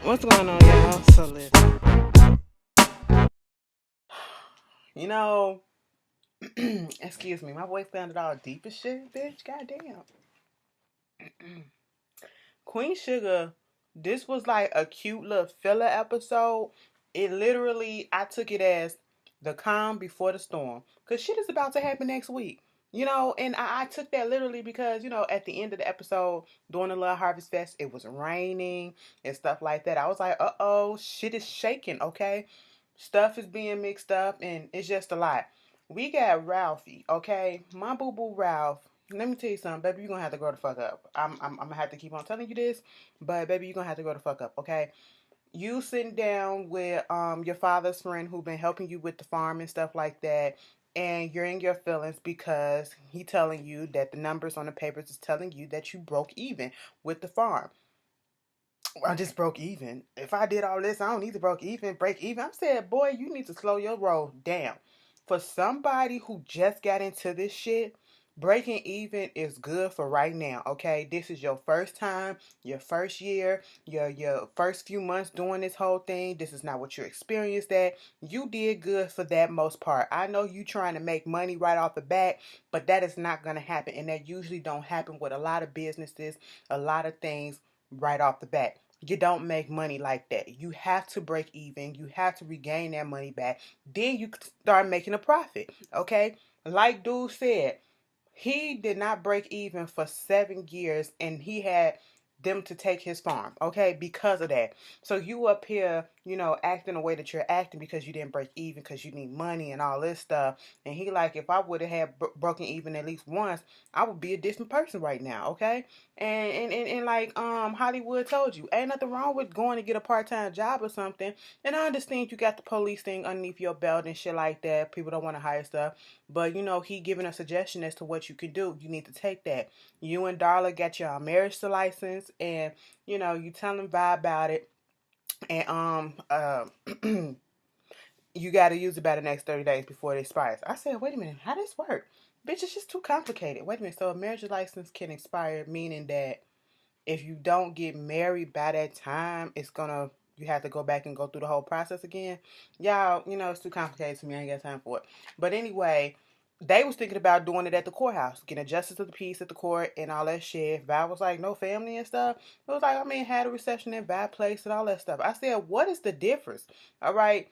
What's going on, y'all? So listen, you know, excuse me, my voice sounded all deep as shit, bitch. Goddamn. Queen Sugar, this was like a cute little filler episode. It literally, I took it as the calm before the storm, cause shit is about to happen next week. And I took that literally because at the end of the episode during the Love Harvest Fest, it was raining and stuff like that. I was like, oh, shit is shaking. Okay, stuff is being mixed up, and it's just a lot. We got Ralphie, okay? My boo boo Ralph. Let me tell you something, baby. You're gonna have to grow the fuck up. I'm gonna have to keep on telling you this, but baby, you're gonna have to grow the fuck up, okay? You sitting down with your father's friend who been helping you with the farm and stuff like that, and you're in your feelings because he telling you that the numbers on the papers is telling you that you broke even with the farm. I just broke even. If I did all this, I don't need to break even. I'm saying, boy, you need to slow your roll down. For somebody who just got into this shit, breaking even is good for right now. Okay, this is your first time, your first year, your first few months doing this whole thing. This is not what you experienced. That you did good for that most part. I know you trying to make money right off the bat, but that is not gonna happen, and that usually don't happen with a lot of businesses, a lot of things right off the bat. You don't make money like that. You have to break even. You have to regain that money back. Then you start making a profit. Okay? Like dude said, he did not break even for 7 years and he had them to take his farm, okay, because of that. So you up here, acting the way that you're acting because you didn't break even because you need money and all this stuff. And he like, if I would have had broken even at least once, I would be a different person right now, okay? And like Hollywood told you, ain't nothing wrong with going to get a part-time job or something. And I understand you got the police thing underneath your belt and shit like that. People don't want to hire stuff. But he giving a suggestion as to what you can do. You need to take that. You and Darla got your marriage license, and you tell them bye about it, and you got to use it by the next 30 days before it expires. I said, wait a minute, how does this work? Bitch, it's just too complicated. Wait a minute. So a marriage license can expire, meaning that if you don't get married by that time, you have to go back and go through the whole process again. Y'all, it's too complicated to me. I ain't got time for it. But anyway, they was thinking about doing it at the courthouse, getting a justice of the peace at the court and all that shit. Val was like, no family and stuff. It was like, had a reception in Val place and all that stuff. I said, what is the difference? All right,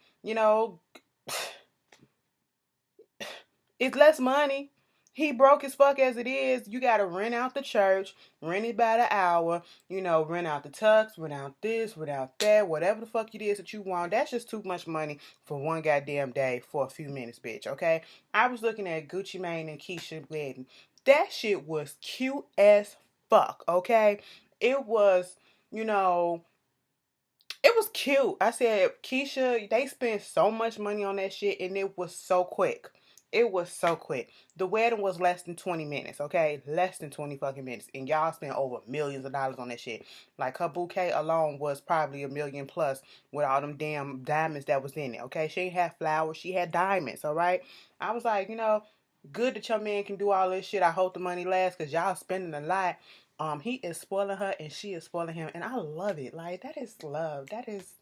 it's less money. He broke as fuck as it is. You gotta rent out the church, rent it by the hour, rent out the tux, rent out this, rent out that, whatever the fuck it is that you want. That's just too much money for one goddamn day for a few minutes, bitch, okay? I was looking at Gucci Mane and Keisha wedding. That shit was cute as fuck, okay? It was, you know, it was cute. I said, Keisha, they spent so much money on that shit and it was so quick. It was so quick. The wedding was less than 20 minutes, okay? Less than 20 fucking minutes. And y'all spent over millions of dollars on that shit. Like her bouquet alone was probably a million plus with all them damn diamonds that was in it, okay? She ain't had flowers, she had diamonds, all right? I was like, good that your man can do all this shit. I hope the money lasts because y'all spending a lot. He is spoiling her and she is spoiling him, and I love it. Like that is love. That is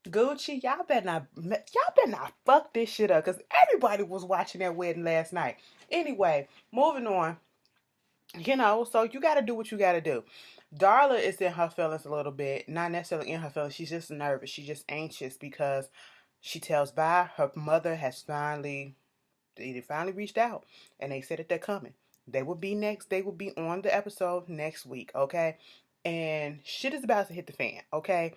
Gucci. Y'all better not fuck this shit up because everybody was watching that wedding last night. Anyway, moving on. So you got to do what you got to do. Darla is in her feelings a little bit, not necessarily in her feelings. She's just nervous. She's just anxious because she tells Vi her mother has finally reached out and they said that they're coming. They will be next. They will be on the episode next week, okay? And shit is about to hit the fan, okay?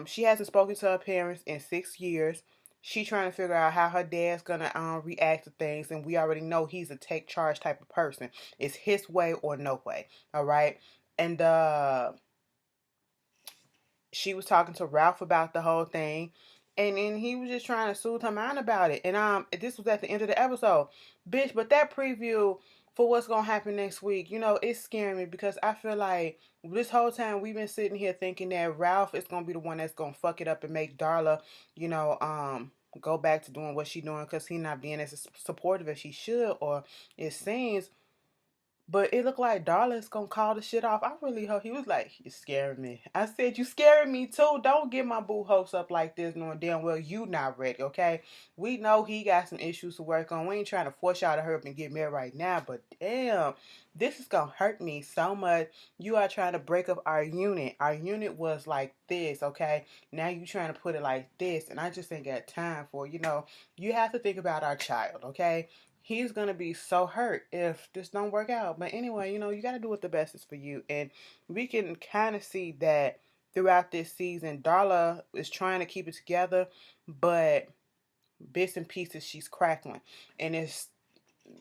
She hasn't spoken to her parents in 6 years. She trying to figure out how her dad's gonna react to things, and we already know he's a take charge type of person. It's his way or no way, all right? And she was talking to Ralph about the whole thing, and then he was just trying to soothe her mind about it. And this was at the end of the episode, bitch. But that preview for what's gonna happen next week, it's scaring me because I feel like this whole time we've been sitting here thinking that Ralph is gonna be the one that's gonna fuck it up and make Darla, go back to doing what she doing because he not being as supportive as she should, or it seems But it looked like Darla's gonna call the shit off. I really hope. He was like, "You scaring me." I said, "You scaring me too. Don't get my boo hopes up like this, knowing damn well you not ready." Okay, we know he got some issues to work on. We ain't trying to force y'all to hurry up and get married right now. But damn, this is gonna hurt me so much. You are trying to break up our unit. Our unit was like this. Okay, now you trying to put it like this, and I just ain't got time for. You have to think about our child. Okay, he's gonna be so hurt if this don't work out. But anyway, you gotta do what the best is for you. And we can kind of see that throughout this season. Darla is trying to keep it together, but bits and pieces she's crackling. And it's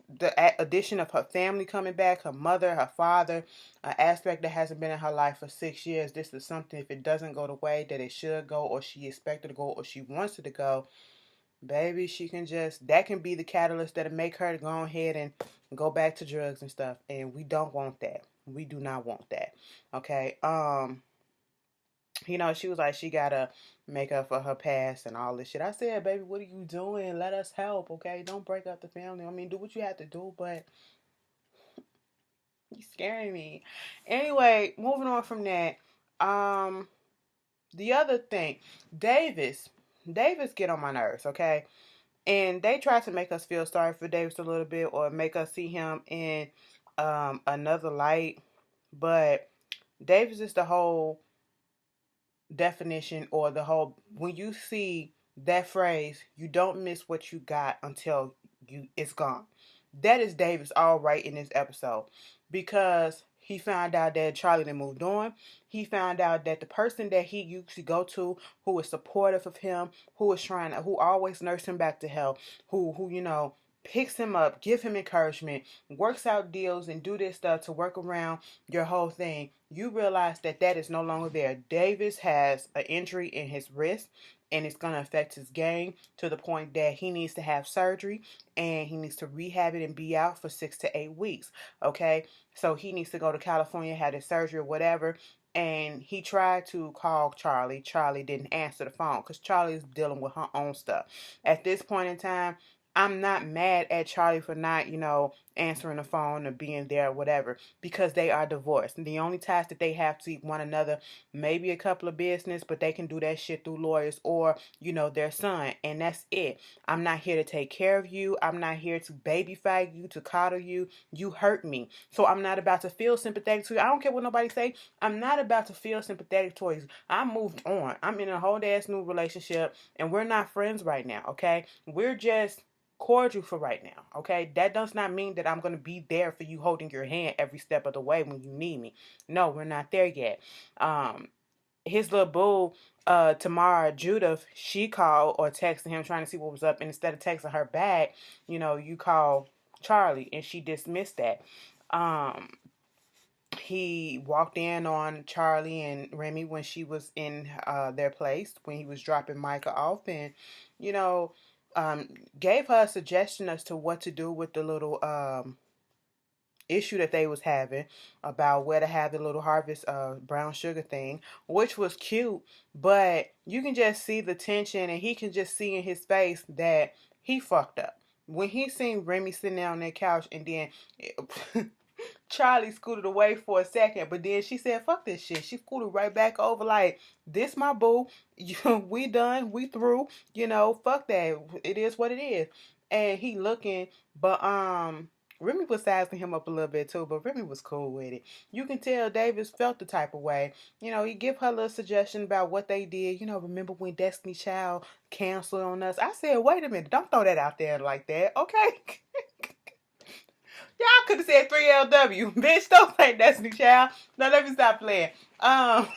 the addition of her family coming back, her mother, her father, an aspect that hasn't been in her life for 6 years. This is something, if it doesn't go the way that it should go, or she expected to go, or she wants it to go, baby, that can be the catalyst that'll make her go ahead and go back to drugs and stuff. And we don't want that. We do not want that. Okay. She was like, she gotta make up for her past and all this shit. I said, baby, what are you doing? Let us help, okay? Don't break up the family. I mean, do what you have to do, but you're scaring me. Anyway, moving on from that. The other thing, Davis. Davis get on my nerves, okay? And they try to make us feel sorry for Davis a little bit, or make us see him in another light. But Davis is the whole definition, or the whole, when you see that phrase, you don't miss what you got until it's gone. That is Davis all right in this episode, because he found out that Charlie had moved on. He found out that the person that he used to go to, who was supportive of him, who always nursed him back to health, who picks him up, give him encouragement, works out deals, and do this stuff to work around your whole thing. You realize that is no longer there. Davis has an injury in his wrist, and it's going to affect his game to the point that he needs to have surgery, and he needs to rehab it and be out for 6 to 8 weeks. Okay, so he needs to go to California, have his surgery or whatever. And he tried to call Charlie. Charlie didn't answer the phone because Charlie is dealing with her own stuff. At this point in time, I'm not mad at Charlie for not, answering the phone or being there or whatever, because they are divorced. And the only ties that they have to one another, maybe a couple of business, but they can do that shit through lawyers, or, their son. And that's it. I'm not here to take care of you. I'm not here to baby fight you, to coddle you. You hurt me. So I'm not about to feel sympathetic to you. I don't care what nobody say. I'm not about to feel sympathetic towards you. I moved on. I'm in a whole ass new relationship, and we're not friends right now, okay? We're just cordial for right now, okay? That does not mean that I'm going to be there for you, holding your hand every step of the way when you need me. No, we're not there yet. His little boo, Tamara Judith, she called or texted him trying to see what was up, and instead of texting her back, you call Charlie, and she dismissed that. He walked in on Charlie and Remy when she was in their place, when he was dropping Micah off, and gave her a suggestion as to what to do with the little issue that they was having about where to have the little harvest brown sugar thing, which was cute. But you can just see the tension, and he can just see in his face that he fucked up when he seen Remy sitting down on that couch, and then Charlie scooted away for a second, but then she said, fuck this shit. She scooted right back over like, this my boo. We done. We through. Fuck that. It is what it is. And he looking, but Remy was sizing him up a little bit too, but Remy was cool with it. You can tell Davis felt the type of way. He give her a little suggestion about what they did. Remember when Destiny Child canceled on us? I said, wait a minute. Don't throw that out there like that, okay? Y'all could have said 3LW. Bitch, don't play Destiny Child. No, let me stop playing. I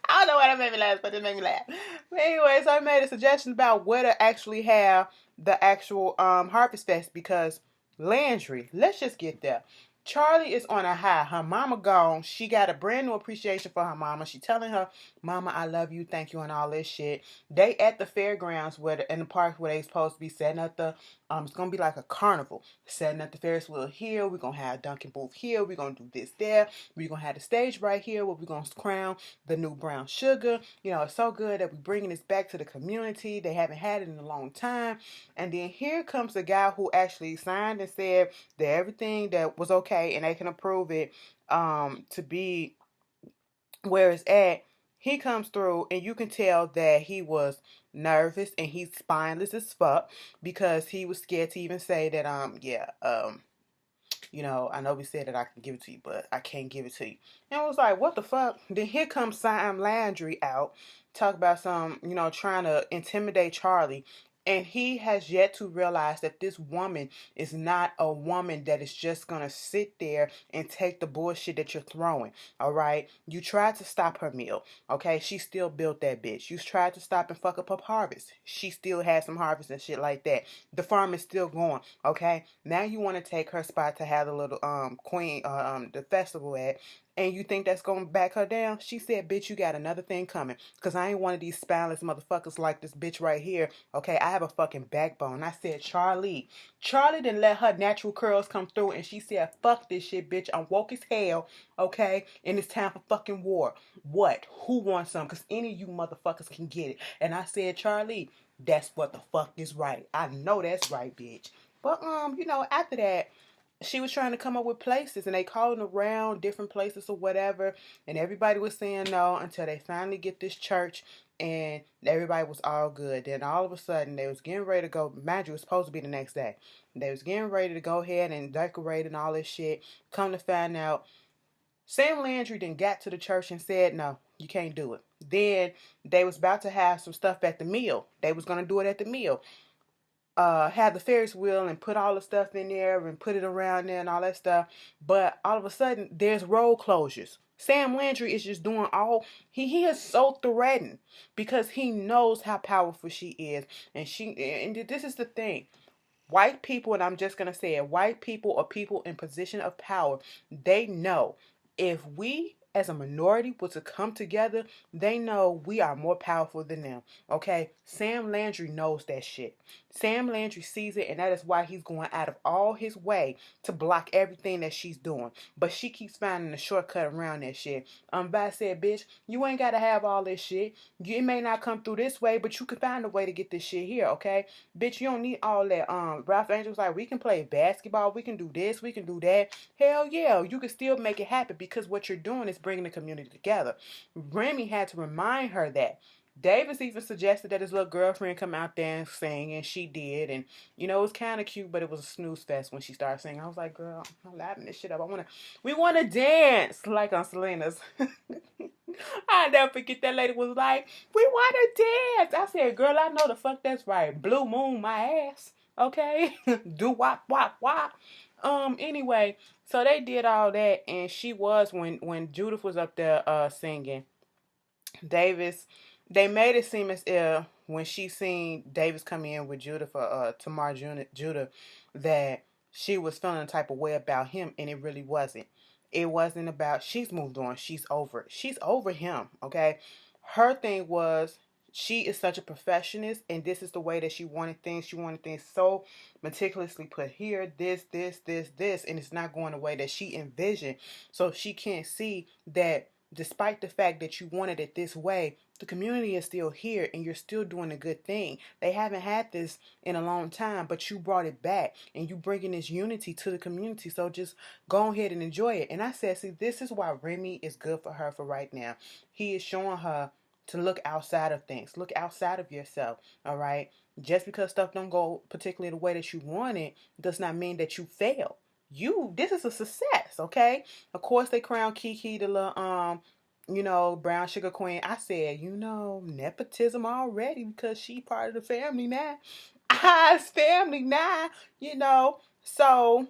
don't know why that made me laugh, but it made me laugh. But anyway, so I made a suggestion about where to actually have the actual Harvest Fest, because Landry, let's just get there. Charlie is on a high. Her mama gone. She got a brand new appreciation for her mama. She telling her, "Mama, I love you, thank you," and all this shit. They at the fairgrounds in the park where they supposed to be setting up the it's gonna be like a carnival. Setting up the Ferris wheel here. We're gonna have Dunkin' booth here. We're gonna do this there. We're gonna have the stage right here where we're gonna crown the new brown sugar. You know, it's so good that we're bringing this back to the community. They haven't had it in a long time. And then here comes the guy who actually signed and said that everything that was okay and they can approve it to be where it's at. He comes through and you can tell that he was nervous and he's spineless as fuck because he was scared to even say that you know, I know we said that I can give it to you, but I can't give it to you. And I was like, what the fuck? Then here comes Sam Landry out, talk about some, you know, trying to intimidate Charlie. And he has yet to realize that this woman is not a woman that is just going to sit there and take the bullshit that you're throwing. All right. You tried to stop her meal. Okay. She still built that bitch. You tried to stop and fuck up her harvest. She still had some harvest and shit like that. The farm is still going. Okay. Now you want to take her spot to have the little queen the festival at. And you think that's gonna back her down? She said, "Bitch, you got another thing coming. Cause I ain't one of these spineless motherfuckers like this bitch right here. Okay, I have a fucking backbone." I said, Charlie didn't let her natural curls come through, and she said, "Fuck this shit, bitch. I'm woke as hell. Okay, and it's time for fucking war. What? Who wants some? Cause any of you motherfuckers can get it." And I said, Charlie, that's what the fuck is right. I know that's right, bitch. But you know, after that, she was trying to come up with places and they calling around different places or whatever, and everybody was saying no until they finally get this church and everybody was all good. Then all of a sudden they was getting ready to go. Mind you, it was supposed to be the next day. They was getting ready to go ahead and decorate and all this shit. Come to find out, Sam Landry then got to the church and said, "No, you can't do it." Then they was about to have some stuff at the meal. They was gonna do it at the meal. Had the Ferris wheel and put all the stuff in there and put it around there and all that stuff. But all of a sudden, there's road closures. Sam Landry is just doing all he is so threatened because he knows how powerful she is, and this is the thing. White people, and I'm just gonna say it, white people or people in position of power, they know if we as a minority were to come together, they know we are more powerful than them. Okay? Sam Landry knows that shit. Sam Landry sees it, and that is why he's going out of all his way to block everything that she's doing. But she keeps finding a shortcut around that shit. Vi said, "Bitch, you ain't gotta have all this shit. It may not come through this way, but you can find a way to get this shit here, okay? Bitch, you don't need all that." Ralph Angel was like, "We can play basketball, we can do this, we can do that." Hell yeah, you can still make it happen because what you're doing is bringing the community together. Remy had to remind her that. Davis even suggested that his little girlfriend come out there and sing, and she did. And, you know, it was kind of cute, but it was a snooze fest when she started singing. I was like, girl, I'm laughing this shit up. We want to dance like on Selena's. I never forget that lady was like, "We want to dance." I said, "Girl, I know the fuck that's right. Blue moon my ass. Okay? Do wop, wop, wop." Anyway, so they did all that, and she was, when Judith was up there singing, Davis, they made it seem as if when she seen Davis come in with Judah for Tamar Judah, that she was feeling a type of way about him, and it really wasn't. It wasn't about, she's moved on. She's over it. She's over him, okay? Her thing was, she is such a perfectionist, and this is the way that she wanted things. She wanted things so meticulously put here, this, and it's not going the way that she envisioned. So she can't see that despite the fact that you wanted it this way, the community is still here and you're still doing a good thing. They haven't had this in a long time, but you brought it back and you bringing this unity to the community. So just go ahead and enjoy it. And I said, see, this is why Remy is good for her for right now. He is showing her to look outside of things. Look outside of yourself, all right? Just because stuff don't go particularly the way that you want it does not mean that you fail. This is a success, okay? Of course, they crowned Kiki the little, brown sugar queen. I said, nepotism already because she part of the family now. I's family now, So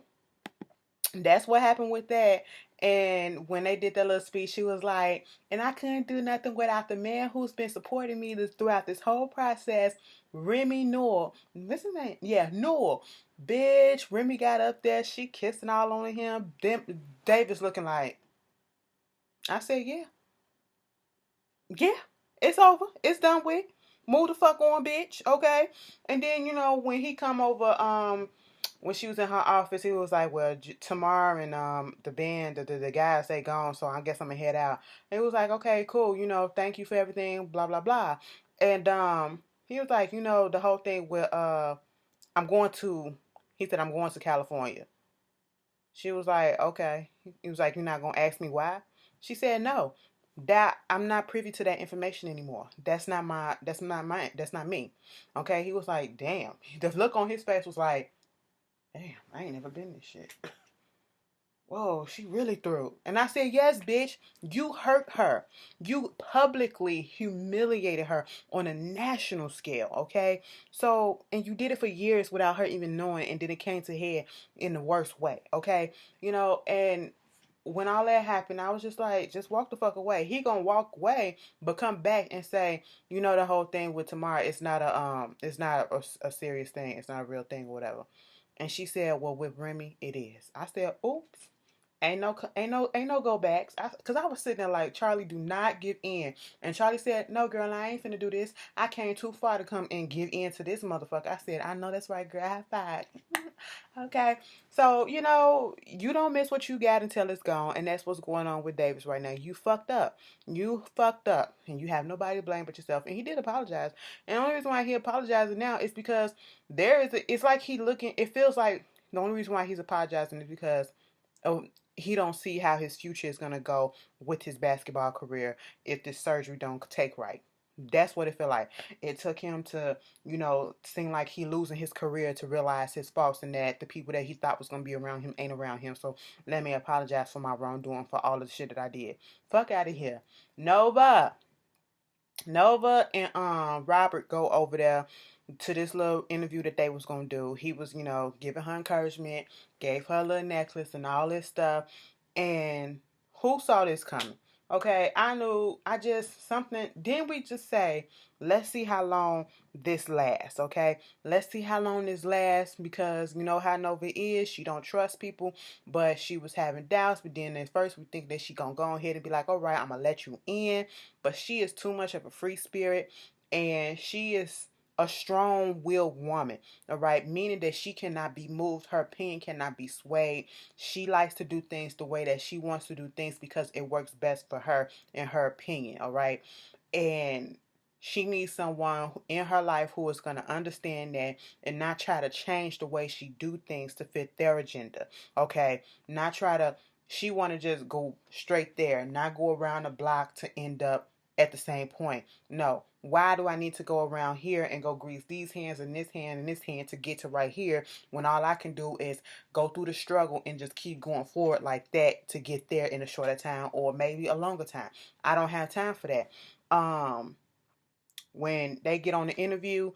that's what happened with that. And when they did that little speech, she was like, and I couldn't do nothing without the man who's been supporting me throughout this whole process, Remy Noel. What's his name? Yeah, Noel. Bitch, Remy got up there. She kissing all on him. David's looking like, I said, yeah. Yeah, it's over. It's done with. Move the fuck on, bitch. Okay. And then when he come over, when she was in her office, he was like, "Well, tomorrow and the band, the guys they gone, so I guess I'm gonna head out." And he was like, "Okay, cool. Thank you for everything. Blah blah blah." And he was like, the whole thing with I'm going to. He said, "I'm going to California." She was like, okay. He was like, you're not gonna ask me why? She said, no. That I'm not privy to that information anymore. That's not me. Okay. He was like, damn. The look on his face was like, damn, I ain't never been this shit. Whoa, she really threw. And I said, yes, bitch, you hurt her. You publicly humiliated her on a national scale, okay? So, and you did it for years without her even knowing, and then it came to head in the worst way, okay? And when all that happened, I was just like, just walk the fuck away. He gonna walk away, but come back and say, the whole thing with Tamara, it's not a serious thing. It's not a real thing or whatever. And she said, well, with Remy, it is. I said, oops. Ain't no go backs. Cause I was sitting there like, Charlie, do not give in. And Charlie said, no, girl, I ain't finna do this. I came too far to come and give in to this motherfucker. I said, I know that's right, girl. High five. Okay. So, you don't miss what you got until it's gone. And that's what's going on with Davis right now. You fucked up. You fucked up. And you have nobody to blame but yourself. And he did apologize. And the only reason why he apologizing now is because it's like it feels like the only reason why he's apologizing is because he don't see how his future is going to go with his basketball career if this surgery don't take right. That's what it felt like. It took him to, seem like he losing his career to realize his faults and that the people that he thought was going to be around him ain't around him. So let me apologize for my wrongdoing for all of the shit that I did. Fuck out of here. Nova and Robert go over there to this little interview that they was gonna do. He was, giving her encouragement, gave her a little necklace and all this stuff. And who saw this coming? Okay, I knew. Didn't we just say, let's see how long this lasts? Okay, let's see how long this lasts, because you know how Nova is. She don't trust people, but she was having doubts. But then at first we think that she gonna go ahead and be like, all right, I'm gonna let you in. But she is too much of a free spirit, and she is a strong-willed woman, all right, meaning that she cannot be moved. Her opinion cannot be swayed. She likes to do things the way that she wants to do things because it works best for her in her opinion, all right. And she needs someone in her life who is going to understand that and not try to change the way she do things to fit their agenda, okay. Not try to She want to just go straight there, not go around the block to end up at the same point. No. Why do I need to go around here and go grease these hands and this hand and this hand to get to right here, when all I can do is go through the struggle and just keep going forward like that to get there in a shorter time or maybe a longer time? I don't have time for that. When they get on the interview,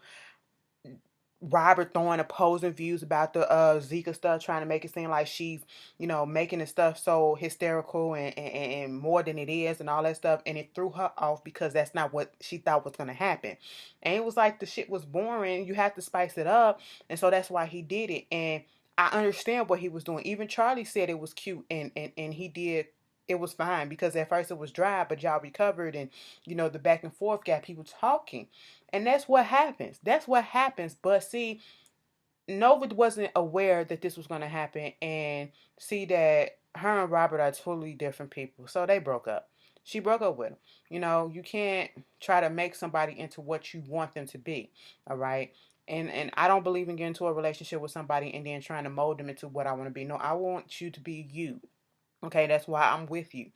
Robert throwing opposing views about the Zika stuff, trying to make it seem like she's, making the stuff so hysterical and more than it is and all that stuff. And it threw her off because that's not what she thought was going to happen. And it was like the shit was boring. You have to spice it up. And so that's why he did it. And I understand what he was doing. Even Charlie said it was cute, and he did. It was fine because at first it was dry, but y'all recovered, and the back and forth got people talking. And that's what happens. That's what happens. But see, Nova wasn't aware that this was going to happen, and see that her and Robert are totally different people. So they broke up. She broke up with him. You can't try to make somebody into what you want them to be. All right. And I don't believe in getting into a relationship with somebody and then trying to mold them into what I want to be. No, I want you to be you. Okay, that's why I'm with you.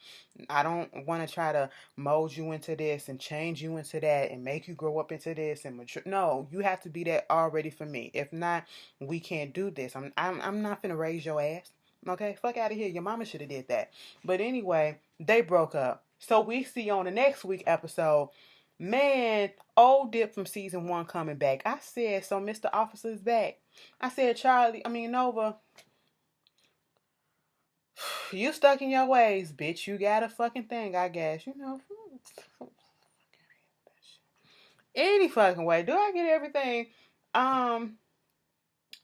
I don't want to try to mold you into this and change you into that and make you grow up into this and mature. No, you have to be that already for me. If not, we can't do this. I'm not gonna raise your ass. Okay, fuck out of here. Your mama should have did that. But anyway, they broke up. So we see on the next week episode, man, old Dip from season 1 coming back. I said, so Mr. Officer's back. I said, Nova. You stuck in your ways, bitch. You got a fucking thing, I guess. You know. Any fucking way. Do I get everything? Um,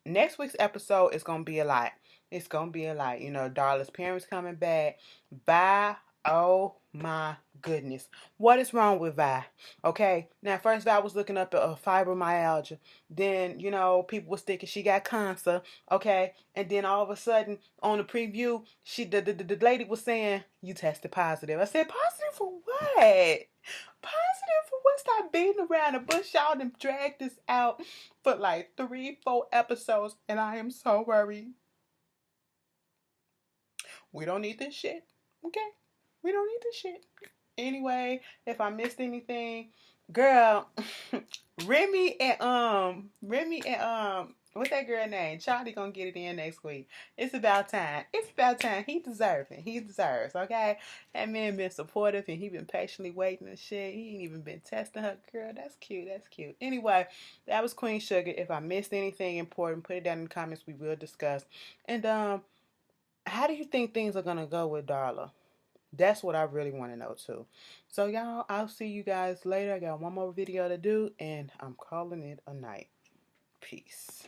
Next week's episode is gonna be a lot. It's gonna be a lot. You know, Darla's parents coming back. Vi, oh my goodness. What is wrong with Vi? Okay. Now first Vi was looking up fibromyalgia. Then, you know, people were thinking she got cancer. Okay. And then all of a sudden on the preview, the lady was saying, you tested positive. I said, positive for what? Positive for what? Stop beating around the bush. Y'all done dragged this out for like 3, 4 episodes, and I am so worried. We don't need this shit. Okay? We don't need this shit. Anyway, if I missed anything, girl, Remy and what's that girl name? Charlie gonna get it in next week. It's about time. It's about time. He deserves it. He deserves, okay? That man been supportive and he been patiently waiting and shit. He ain't even been testing her. Girl, that's cute. That's cute. Anyway, that was Queen Sugar. If I missed anything important, put it down in the comments. We will discuss. And how do you think things are gonna go with Darla? That's what I really want to know too. So y'all, I'll see you guys later. I got one more video to do and I'm calling it a night. Peace.